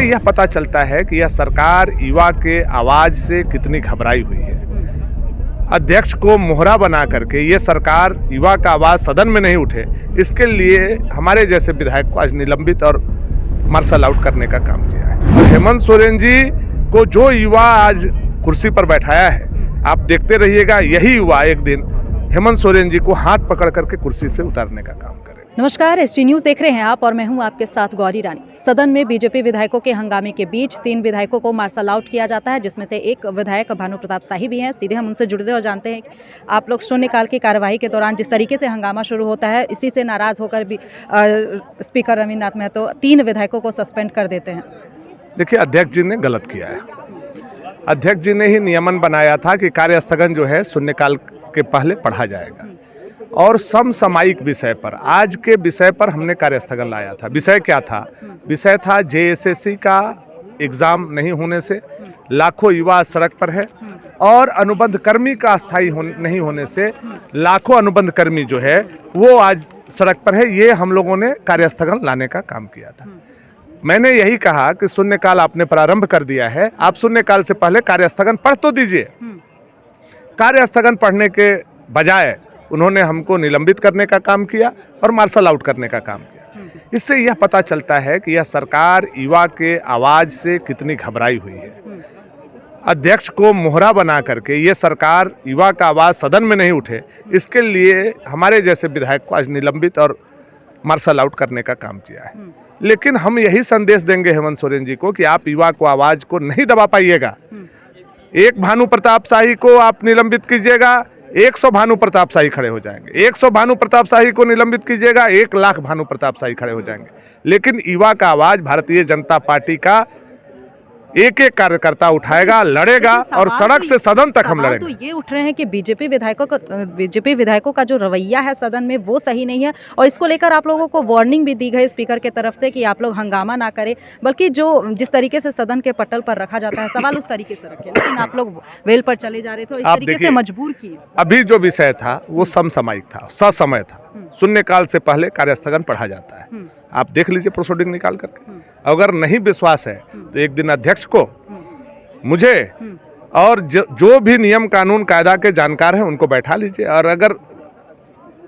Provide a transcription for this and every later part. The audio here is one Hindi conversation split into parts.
यह पता चलता है कि यह सरकार युवा के आवाज से कितनी घबराई हुई है। अध्यक्ष को मोहरा बना करके ये सरकार युवा का आवाज सदन में नहीं उठे, इसके लिए हमारे जैसे विधायक को आज निलंबित और मार्शल आउट करने का काम किया है। और हेमंत सोरेन जी को जो युवा आज कुर्सी पर बैठाया है, आप देखते रहिएगा यही युवा एक दिन हेमंत सोरेन जी को हाथ पकड़ करके कुर्सी से उतारने का काम करे। नमस्कार, एसटी न्यूज़ देख रहे हैं आप और मैं हूं आपके साथ गौरी रानी। सदन में बीजेपी विधायकों के हंगामे के बीच 3 विधायकों को मार्शल आउट किया जाता है, जिसमें से एक विधायक भानु प्रताप शाही भी हैं। सीधे हम उनसे जुड़ते और जानते हैं आप लोग शून्यकाल की कार्यवाही के दौरान जिस तरीके से हंगामा शुरू होता है, इसी से नाराज होकर भी स्पीकर रविन्द्रनाथ महतो 3 विधायकों को सस्पेंड कर देते हैं। देखिए, अध्यक्ष जी ने गलत किया है। अध्यक्ष जी ने ही नियमन बनाया था कि कार्य स्थगन जो है शून्यकाल के पहले पढ़ा जाएगा और समसामयिक विषय पर, आज के विषय पर हमने कार्य स्थगन लाया था। विषय क्या था? विषय था जेएसएससी का एग्जाम नहीं होने से लाखों युवा सड़क पर है और अनुबंध कर्मी का अस्थायी नहीं होने से लाखों अनुबंध कर्मी जो है वो आज सड़क पर है। ये हम लोगों ने कार्य स्थगन लाने का काम किया था। मैंने यही कहा कि शून्यकाल आपने प्रारंभ कर दिया है, आप शून्यकाल से पहले कार्य स्थगन पढ़ तो दीजिए। कार्य स्थगन पढ़ने के बजाय उन्होंने हमको निलंबित करने का काम किया और मार्शल आउट करने का काम किया। इससे यह पता चलता है कि यह सरकार युवा के आवाज से कितनी घबराई हुई है। अध्यक्ष को मोहरा बना करके ये सरकार युवा का आवाज सदन में नहीं उठे, इसके लिए हमारे जैसे विधायक को आज निलंबित और मार्शल आउट करने का काम किया है। लेकिन हम यही संदेश देंगे हेमंत सोरेन जी को कि आप युवा को आवाज को नहीं दबा पाइएगा। एक भानु प्रताप शाही को आप निलंबित कीजिएगा, 100 भानु प्रताप शाही खड़े हो जाएंगे। 100 भानु प्रताप शाही को निलंबित कीजिएगा, 1 लाख भानु प्रताप शाही खड़े हो जाएंगे। लेकिन युवा का आवाज भारतीय जनता पार्टी का एक एक कार्यकर्ता उठाएगा, लड़ेगा और सड़क से सदन तक हम लड़ेंगे। तो ये उठ रहे हैं कि बीजेपी विधायकों का जो रवैया है सदन में वो सही नहीं है और इसको लेकर आप लोगों को वार्निंग भी दी गई स्पीकर के तरफ से कि आप लोग हंगामा ना करें, बल्कि जो जिस तरीके से सदन के पटल पर रखा जाता है सवाल उस तरीके से रखें। लेकिन आप लोग वेल पर चले जा रहे थे, इस तरीके से मजबूर किए। अभी जो विषय था वो समसामयिक था, ससमय था। शून्यकाल से पहले कार्यस्थगन पढ़ा जाता है। आप देख लीजिए प्रोसीडिंग निकाल करके। अगर नहीं विश्वास है तो एक दिन अध्यक्ष को, मुझे और जो भी नियम कानून कायदा के जानकार हैं उनको बैठा लीजिए। और अगर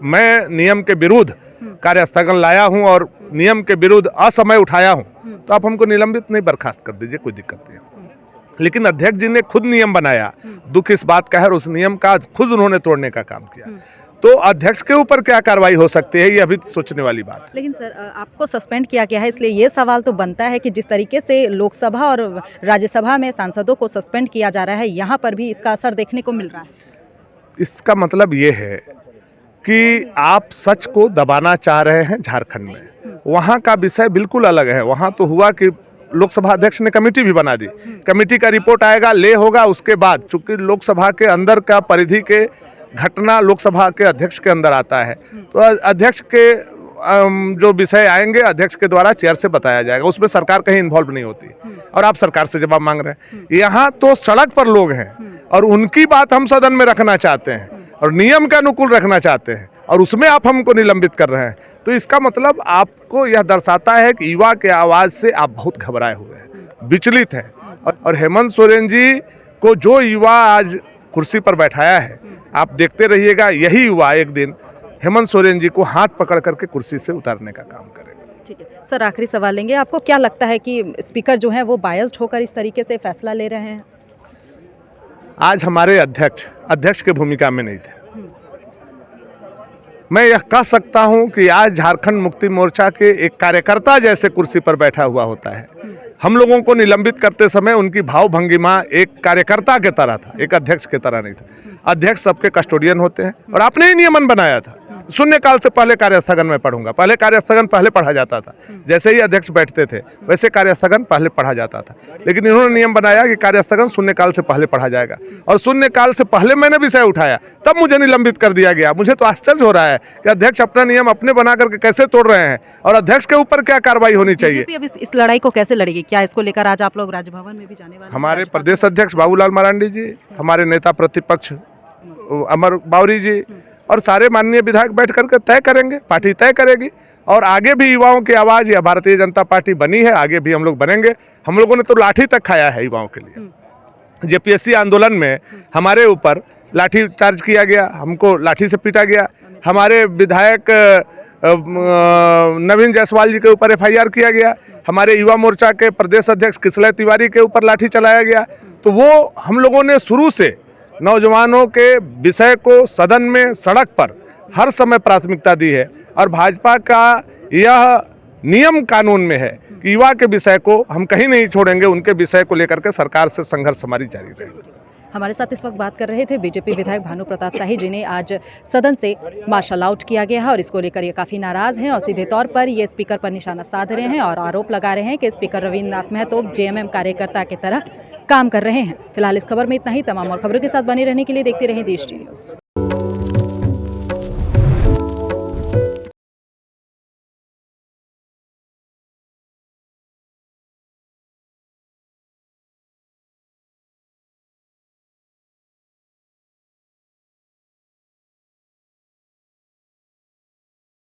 मैं नियम के विरुद्ध कार्यस्थगन लाया हूं और नियम के विरुद्ध असमय उठाया हूं तो आप हमको निलंबित नहीं, बर्खास्त कर दीजिए, कोई दिक्कत नहीं। लेकिन अध्यक्ष जी ने खुद नियम बनाया, दुख इस बात का है, और उस नियम का खुद उन्होंने तोड़ने का काम किया। तो अध्यक्ष के ऊपर क्या कार्रवाई हो सकती है, ये अभी सोचने वाली बात है। लेकिन सर, आपको सस्पेंड किया गया है, इसलिए ये सवाल तो बनता है कि जिस तरीके से लोकसभा और राज्यसभा में सांसदों को सस्पेंड किया जा रहा है, यहाँ पर भी इसका असर देखने को मिल रहा है। इसका मतलब ये है कि आप सच को दबाना चाह रहे हैं। झारखंड में वहाँ का विषय बिल्कुल अलग है। वहाँ तो हुआ कि लोकसभा अध्यक्ष ने कमेटी भी बना दी, कमेटी का रिपोर्ट आएगा, ले होगा, उसके बाद चूंकि लोकसभा के अंदर का परिधि के घटना लोकसभा के अध्यक्ष के अंदर आता है तो अध्यक्ष के जो विषय आएंगे अध्यक्ष के द्वारा चेयर से बताया जाएगा, उसमें सरकार कहीं इन्वॉल्व नहीं होती। और आप सरकार से जवाब मांग रहे हैं। यहाँ तो सड़क पर लोग हैं और उनकी बात हम सदन में रखना चाहते हैं और नियम के अनुकूल रखना चाहते हैं और उसमें आप हमको निलंबित कर रहे हैं। तो इसका मतलब आपको यह दर्शाता है कि युवा के आवाज से आप बहुत घबराए हुए हैं, विचलित हैं। और हेमंत सोरेन जी को जो युवा आज कुर्सी पर बैठाया है, आप देखते रहिएगा यही युवा एक दिन हेमंत सोरेन जी को हाथ पकड़ करके कुर्सी से उतारने का काम करेगा। ठीक है सर, आखिरी सवाल लेंगे। आपको क्या लगता है कि स्पीकर जो है वो बायस्ड होकर इस तरीके से फैसला ले रहे हैं? आज हमारे अध्यक्ष के भूमिका में नहीं थे। मैं यह कह सकता हूं कि आज झारखंड मुक्ति मोर्चा के एक कार्यकर्ता जैसे कुर्सी पर बैठा हुआ होता है। हम लोगों को निलंबित करते समय उनकी भाव भंगिमा एक कार्यकर्ता के तरह था, एक अध्यक्ष के तरह नहीं था। अध्यक्ष सबके कस्टोडियन होते हैं और आपने ही नियमन बनाया था। शून्यकाल से पहले कार्यस्थगन में पढ़ूंगा, पहले कार्यस्थगन पहले पढ़ा जाता था। जैसे ही अध्यक्ष बैठते थे वैसे कार्यस्थगन पहले पढ़ा जाता था। लेकिन इन्होंने नियम बनाया कि कार्यस्थगन शून्यकाल से पहले पढ़ा जाएगा और शून्यकाल से पहले मैंने विषय उठाया तब मुझे निलंबित कर दिया गया। मुझे तो आश्चर्य हो रहा है कि अध्यक्ष अपना नियम अपने बना करके कैसे तोड़ रहे हैं और अध्यक्ष के ऊपर क्या कार्रवाई होनी चाहिए। अब इस लड़ाई को कैसे लड़ेगी? क्या इसको लेकर आज आप लोग राजभवन में भी जाने वाले? हमारे प्रदेश अध्यक्ष बाबूलाल मरांडी जी, हमारे नेता प्रतिपक्ष अमर बावरी जी और सारे माननीय विधायक बैठ करके तय करेंगे, पार्टी तय करेगी। और आगे भी युवाओं की आवाज़ या भारतीय जनता पार्टी बनी है, आगे भी हम लोग बनेंगे। हम लोगों ने तो लाठी तक खाया है युवाओं के लिए। जेपीएससी आंदोलन में हमारे ऊपर लाठी चार्ज किया गया, हमको लाठी से पीटा गया। हमारे विधायक नवीन जायसवाल जी के ऊपर एफआईआर किया गया। हमारे युवा मोर्चा के प्रदेश अध्यक्ष किसलय तिवारी के ऊपर लाठी चलाया गया। तो वो हम लोगों ने शुरू से नौजवानों के विषय को सदन में, सड़क पर हर समय प्राथमिकता दी है। और भाजपा का यह नियम कानून में है कि युवा के विषय को हम कहीं नहीं छोड़ेंगे। उनके विषय को लेकर के सरकार से संघर्ष हमारी जारी रहेगी। हमारे साथ इस वक्त बात कर रहे थे बीजेपी विधायक भानु प्रताप शाही, जिन्हें आज सदन से मार्शल आउट किया गया है और इसको लेकर ये काफ़ी नाराज़ हैं और सीधे तौर पर ये स्पीकर पर निशाना साध रहे हैं और आरोप लगा रहे हैं कि स्पीकर रविन्द्रनाथ महतो जेएमएम कार्यकर्ता की तरह काम कर रहे हैं। फिलहाल इस खबर में इतना ही। तमाम और खबरों के साथ बने रहने के लिए देखते रहें देश टी न्यूज़।